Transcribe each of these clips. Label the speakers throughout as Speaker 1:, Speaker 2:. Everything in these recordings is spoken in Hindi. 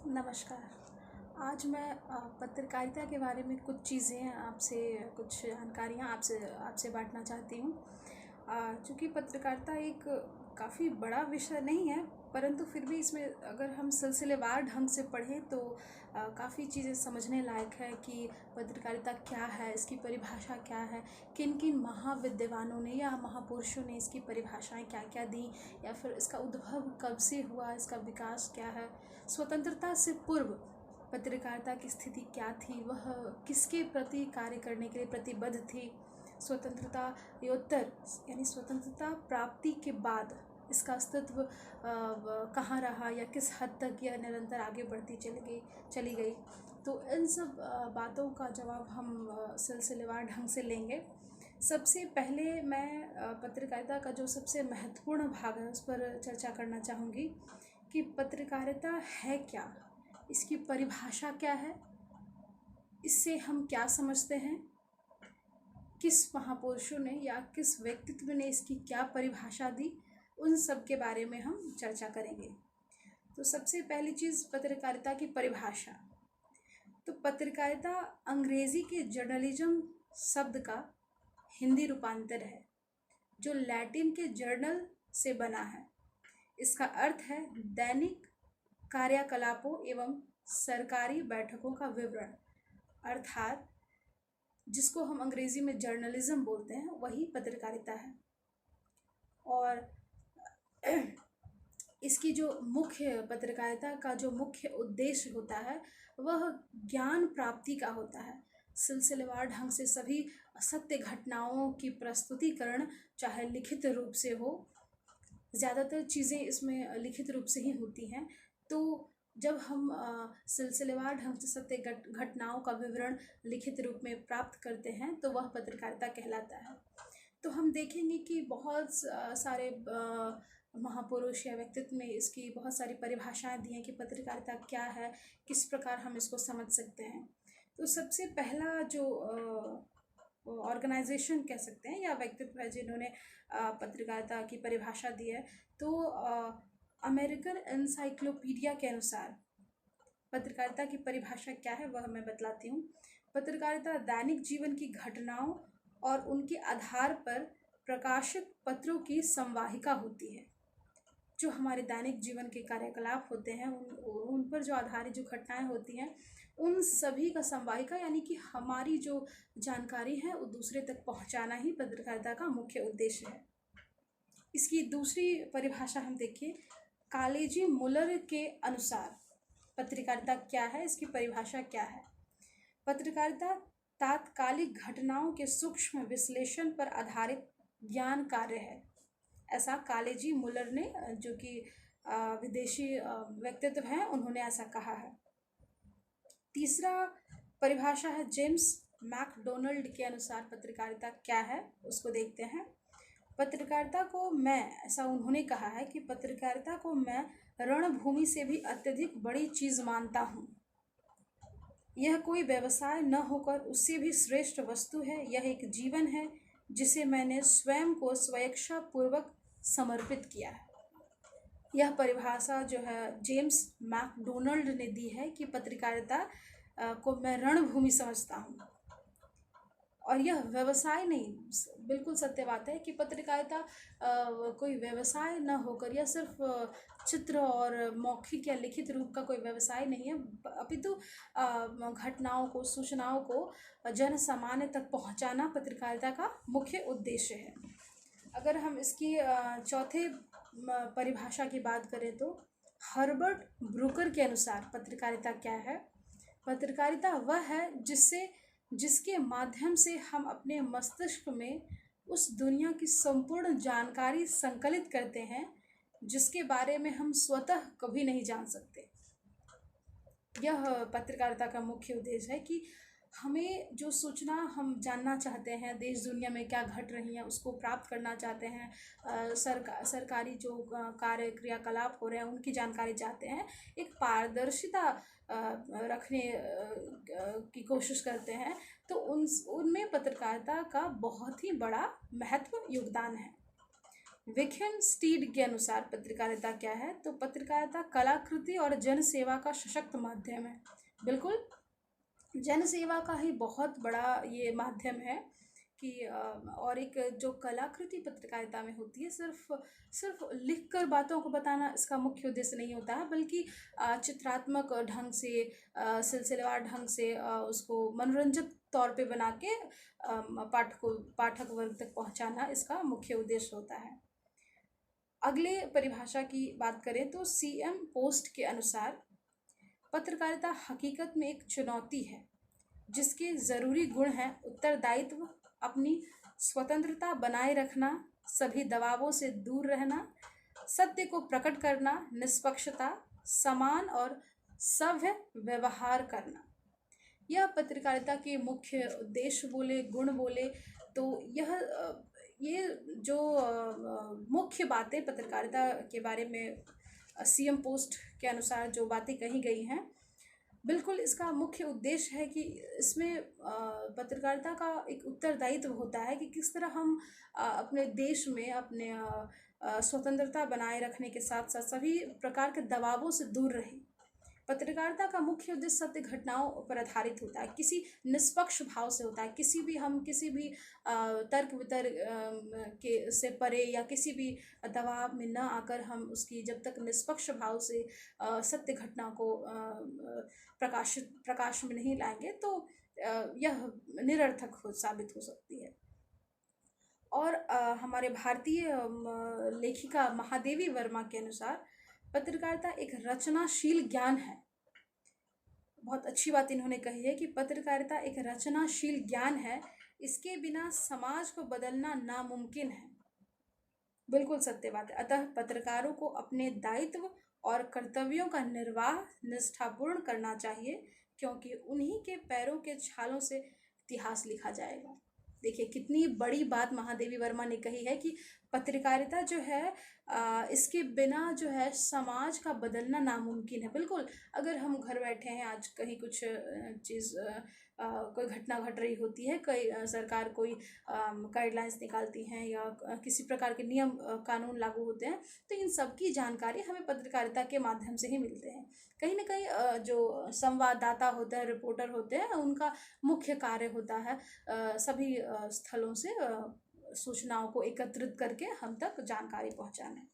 Speaker 1: नमस्कार। आज मैं पत्रकारिता के बारे में कुछ चीज़ें आपसे कुछ जानकारियाँ आपसे आपसे बाँटना चाहती हूँ। चूँकि पत्रकारिता एक काफ़ी बड़ा विषय नहीं है, परंतु फिर भी इसमें अगर हम सिलसिलेवार ढंग से पढ़ें तो काफ़ी चीज़ें समझने लायक है कि पत्रकारिता क्या है, इसकी परिभाषा क्या है, किन-किन महाविद्वानों ने या महापुरुषों ने इसकी परिभाषाएँ क्या-क्या दी, या फिर इसका उद्भव कब से हुआ, इसका विकास क्या है। स्वतंत्रता से पूर्व पत्रकारिता की स्थिति क्या थी, वह किसके प्रति कार्य करने के लिए प्रतिबद्ध थी। स्वतंत्रता योत्तर यानी स्वतंत्रता प्राप्ति के बाद इसका अस्तित्व कहाँ रहा या किस हद तक यह निरंतर आगे बढ़ती चली गई। तो इन सब बातों का जवाब हम सिलसिलेवार ढंग से लेंगे। सबसे पहले मैं पत्रकारिता का जो सबसे महत्वपूर्ण भाग है उस पर चर्चा करना चाहूँगी कि पत्रकारिता है क्या, इसकी परिभाषा क्या है, इससे हम क्या समझते हैं, किस महापुरुषों ने या किस व्यक्तित्व ने इसकी क्या परिभाषा दी, उन सब के बारे में हम चर्चा करेंगे। तो सबसे पहली चीज़ पत्रकारिता की परिभाषा। तो पत्रकारिता अंग्रेज़ी के जर्नलिज्म शब्द का हिंदी रूपांतर है जो लैटिन के जर्नल से बना है। इसका अर्थ है दैनिक कार्यकलापों एवं सरकारी बैठकों का विवरण, अर्थात जिसको हम अंग्रेज़ी में जर्नलिज्म बोलते हैं वही पत्रकारिता है। और इसकी जो मुख्य पत्रकारिता का जो मुख्य उद्देश्य होता है वह ज्ञान प्राप्ति का होता है। सिलसिलेवार ढंग से सभी सत्य घटनाओं की प्रस्तुतिकरण चाहे लिखित रूप से हो, ज़्यादातर चीज़ें इसमें लिखित रूप से ही होती हैं। तो जब हम सिलसिलेवार ढंग से सत्य घटनाओं का विवरण लिखित रूप में प्राप्त करते हैं तो वह पत्रकारिता कहलाता है। तो हम देखेंगे कि बहुत सारे महापुरुष या व्यक्तित्व में इसकी बहुत सारी परिभाषाएं दी हैं कि पत्रकारिता क्या है, किस प्रकार हम इसको समझ सकते हैं। तो सबसे पहला जो ऑर्गेनाइजेशन कह सकते हैं या व्यक्तित्व है जिन्होंने पत्रकारिता की परिभाषा दी है, तो अमेरिकन एनसाइक्लोपीडिया के अनुसार पत्रकारिता की परिभाषा क्या है वह मैं बतलाती हूँ। पत्रकारिता दैनिक जीवन की घटनाओं और उनके आधार पर प्रकाशित पत्रों की संवाहिका होती है। जो हमारे दैनिक जीवन के कार्यकलाप होते हैं उन पर जो आधारित जो घटनाएं होती हैं उन सभी का संवाहिका, यानी कि हमारी जो जानकारी है वो दूसरे तक पहुंचाना ही पत्रकारिता का मुख्य उद्देश्य है। इसकी दूसरी परिभाषा हम देखिए, कालेजी मुलर के अनुसार पत्रकारिता क्या है, इसकी परिभाषा क्या है। पत्रकारिता तात्कालिक घटनाओं के सूक्ष्म विश्लेषण पर आधारित ज्ञान कार्य है, ऐसा कालेजी मुलर ने, जो कि विदेशी व्यक्तित्व हैं, उन्होंने ऐसा कहा है। तीसरा परिभाषा है जेम्स मैकडोनल्ड के अनुसार पत्रकारिता क्या है, उसको देखते हैं। पत्रकारिता को मैं, ऐसा उन्होंने कहा है कि पत्रकारिता को मैं रणभूमि से भी अत्यधिक बड़ी चीज़ मानता हूँ। यह कोई व्यवसाय न होकर उससे भी श्रेष्ठ वस्तु है। यह एक जीवन है जिसे मैंने स्वयं को स्वेच्छा पूर्वक समर्पित किया है। यह परिभाषा जो है जेम्स मैकडोनल्ड ने दी है कि पत्रकारिता को मैं रणभूमि समझता हूँ और यह व्यवसाय नहीं। बिल्कुल सत्य बात है कि पत्रकारिता कोई व्यवसाय न होकर यह सिर्फ चित्र और मौखिक या लिखित रूप का कोई व्यवसाय नहीं है, अपितु घटनाओं को, सूचनाओं को जन सामान्य तक पहुंचाना पत्रकारिता का मुख्य उद्देश्य है। अगर हम इसकी चौथे परिभाषा की बात करें तो हर्बर्ट ब्रूकर के अनुसार पत्रकारिता क्या है। पत्रकारिता वह है जिसके माध्यम से हम अपने मस्तिष्क में उस दुनिया की संपूर्ण जानकारी संकलित करते हैं जिसके बारे में हम स्वतः कभी नहीं जान सकते। यह पत्रकारिता का मुख्य उद्देश्य है कि हमें जो सूचना हम जानना चाहते हैं, देश दुनिया में क्या घट रही है उसको प्राप्त करना चाहते हैं, सरकारी जो कार्य क्रियाकलाप हो रहे हैं उनकी जानकारी चाहते हैं, एक पारदर्शिता रखने की कोशिश करते हैं, तो उनमें पत्रकारिता का बहुत ही बड़ा महत्व योगदान है। विखेन स्टीड के अनुसार पत्रकारिता क्या है? तो पत्रकारिता कलाकृति और जन सेवा का सशक्त माध्यम है। बिल्कुल, जन सेवा का ही बहुत बड़ा ये माध्यम है कि और एक जो कलाकृति पत्रकारिता में होती है, सिर्फ सिर्फ लिख कर बातों को बताना इसका मुख्य उद्देश्य नहीं होता है, बल्कि चित्रात्मक ढंग से, सिलसिलेवार ढंग से उसको मनोरंजक तौर पे बना के पाठक वर्ग तक पहुंचाना इसका मुख्य उद्देश्य होता है। अगले परिभाषा की बात करें तो सीएम पोस्ट के अनुसार पत्रकारिता हकीकत में एक चुनौती है जिसके ज़रूरी गुण हैं उत्तरदायित्व, अपनी स्वतंत्रता बनाए रखना, सभी दबावों से दूर रहना, सत्य को प्रकट करना, निष्पक्षता, समान और सभ्य व्यवहार करना। यह पत्रकारिता के मुख्य उद्देश्य बोले, गुण बोले तो ये जो मुख्य बातें पत्रकारिता के बारे में सीएम पोस्ट के अनुसार जो बातें कही गई हैं, बिल्कुल इसका मुख्य उद्देश्य है कि इसमें पत्रकारिता का एक उत्तरदायित्व होता है कि किस तरह हम अपने देश में अपने स्वतंत्रता बनाए रखने के साथ साथ सभी प्रकार के दबावों से दूर रहें। पत्रकारिता का मुख्य उद्देश्य सत्य घटनाओं पर आधारित होता है, किसी निष्पक्ष भाव से होता है, किसी भी तर्क वितर्क के से परे या किसी भी दबाव में न आकर हम उसकी जब तक निष्पक्ष भाव से सत्य घटना को प्रकाश में नहीं लाएंगे तो यह निरर्थक साबित हो सकती है। और हमारे भारतीय लेखिका महादेवी वर्मा के अनुसार पत्रकारिता एक रचनाशील ज्ञान है। बहुत अच्छी बात इन्होंने कही है कि पत्रकारिता एक रचनाशील ज्ञान है, इसके बिना समाज को बदलना नामुमकिन है। बिल्कुल सत्य बात है। अतः पत्रकारों को अपने दायित्व और कर्तव्यों का निर्वाह निष्ठापूर्ण करना चाहिए, क्योंकि उन्हीं के पैरों के छालों से इतिहास लिखा जाएगा। देखिए कितनी बड़ी बात महादेवी वर्मा ने कही है कि पत्रकारिता जो है इसके बिना जो है समाज का बदलना नामुमकिन है। बिल्कुल, अगर हम घर बैठे हैं, आज कहीं कुछ चीज़ कोई घटना घट रही होती है, कई सरकार कोई गाइडलाइंस निकालती हैं या किसी प्रकार के नियम कानून लागू होते हैं, तो इन सब की जानकारी हमें पत्रकारिता के माध्यम से ही मिलते हैं। कहीं ना कहीं जो संवाददाता होते हैं, रिपोर्टर होते हैं, उनका मुख्य कार्य होता है सभी स्थलों से सूचनाओं को एकत्रित करके हम तक जानकारी पहुंचाना।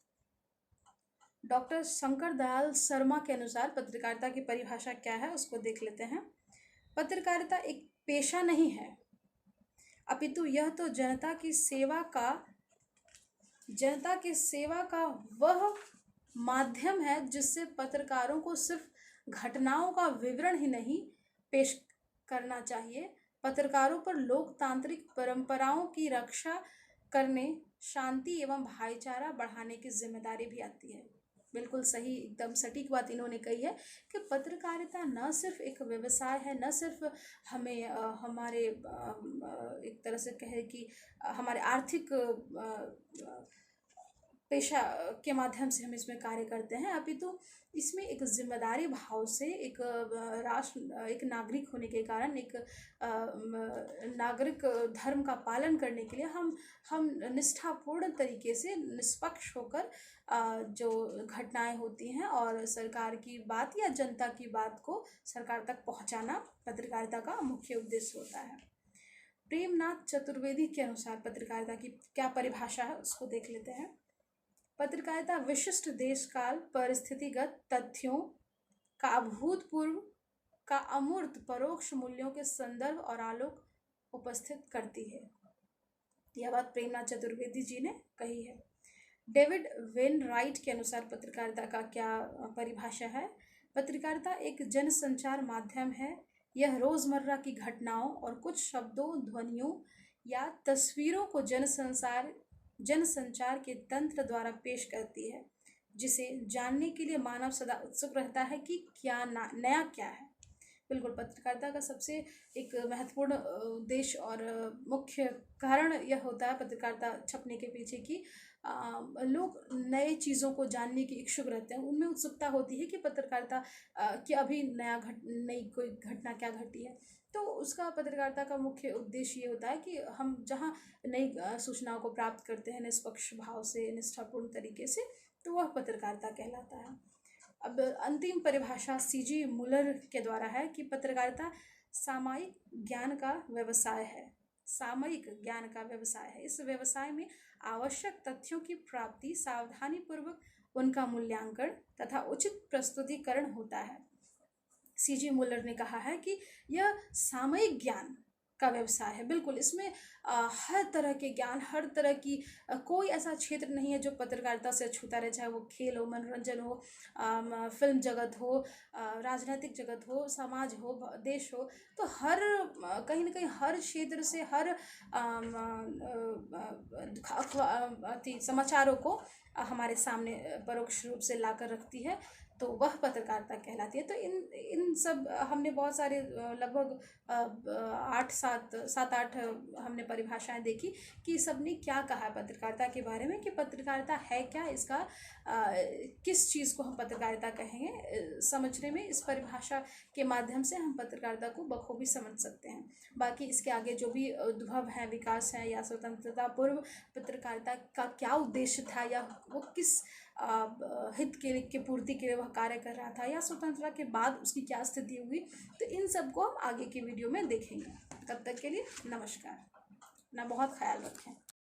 Speaker 1: डॉक्टर शंकर दयाल शर्मा के अनुसार पत्रकारिता की परिभाषा क्या है उसको देख लेते हैं। पत्रकारिता एक पेशा नहीं है, अपितु यह तो जनता की सेवा का वह माध्यम है जिससे पत्रकारों को सिर्फ घटनाओं का विवरण ही नहीं पेश करना चाहिए, पत्रकारों पर लोकतांत्रिक परंपराओं की रक्षा करने, शांति एवं भाईचारा बढ़ाने की जिम्मेदारी भी आती है। बिल्कुल सही, एकदम सटीक बात इन्होंने कही है कि पत्रकारिता न सिर्फ एक व्यवसाय है, न सिर्फ हमें हमारे एक तरह से कहे कि हमारे आर्थिक पेशा के माध्यम से हम इसमें कार्य करते हैं, अपितु इसमें एक जिम्मेदारी भाव से एक एक नागरिक होने के कारण एक नागरिक धर्म का पालन करने के लिए हम निष्ठापूर्ण तरीके से निष्पक्ष होकर जो घटनाएं होती हैं और सरकार की बात या जनता की बात को सरकार तक पहुंचाना पत्रकारिता का मुख्य उद्देश्य होता है। प्रेमनाथ चतुर्वेदी के अनुसार पत्रकारिता की क्या परिभाषा है उसको देख लेते हैं। पत्रकारिता विशिष्ट देश काल परिस्थितिगत तथ्यों का अभूतपूर्व का अमूर्त परोक्ष मूल्यों के संदर्भ और आलोक उपस्थित करती है। यह बात प्रेमनाथ चतुर्वेदी जी ने कही है। डेविड वेन राइट के अनुसार पत्रकारिता का क्या परिभाषा है। पत्रकारिता एक जनसंचार माध्यम है, यह रोजमर्रा की घटनाओं और कुछ शब्दों, ध्वनियों या तस्वीरों को जनसंचार के तंत्र द्वारा पेश करती है, जिसे जानने के लिए मानव सदा उत्सुक रहता है कि क्या नया क्या है। बिल्कुल, पत्रकारिता का सबसे एक महत्वपूर्ण उद्देश्य और मुख्य कारण यह होता है पत्रकारिता छपने के पीछे की लोग नए चीज़ों को जानने की इच्छुक रहते हैं, उनमें उत्सुकता होती है कि पत्रकारिता कि अभी नई कोई घटना क्या घटी है। तो उसका पत्रकारिता का मुख्य उद्देश्य ये होता है कि हम जहाँ नई सूचनाओं को प्राप्त करते हैं निष्पक्ष भाव से, निष्ठापूर्ण तरीके से, तो वह पत्रकारिता कहलाता है। अब अंतिम परिभाषा सीजी मुलर के द्वारा है कि पत्रकारिता सामयिक ज्ञान का व्यवसाय है। सामयिक ज्ञान का व्यवसाय है। इस व्यवसाय में आवश्यक तथ्यों की प्राप्ति, सावधानीपूर्वक उनका मूल्यांकन तथा उचित प्रस्तुतिकरण होता है। सीजी मुलर ने कहा है कि यह सामयिक ज्ञान का व्यवसाय है। बिल्कुल, इसमें हर तरह के ज्ञान, हर तरह की कोई ऐसा क्षेत्र नहीं है जो पत्रकारिता से अछूता रहे, चाहे वो खेल हो, मनोरंजन हो, फिल्म जगत हो, राजनीतिक जगत हो, समाज हो, देश हो। तो हर कहीं ना कहीं हर क्षेत्र से हर समाचारों को हमारे सामने परोक्ष रूप से लाकर रखती है, तो वह पत्रकारिता कहलाती है। तो इन सब हमने बहुत सारे लगभग 7-8 हमने परिभाषाएं देखी कि सबने क्या कहा है पत्रकारिता के बारे में, कि पत्रकारिता है क्या, इसका किस चीज़ को हम पत्रकारिता कहेंगे। समझने में इस परिभाषा के माध्यम से हम पत्रकारिता को बखूबी समझ सकते हैं। बाकी इसके आगे जो भी उद्भव है, विकास है, या स्वतंत्रता पूर्व पत्रकारिता का क्या उद्देश्य था, या वो किस हित के पूर्ति के लिए वह कार्य कर रहा था, या स्वतंत्रता के बाद उसकी क्या स्थिति हुई, तो इन सब को हम आगे की वीडियो में देखेंगे। तब तक के लिए नमस्कार। अपना बहुत ख्याल रखें।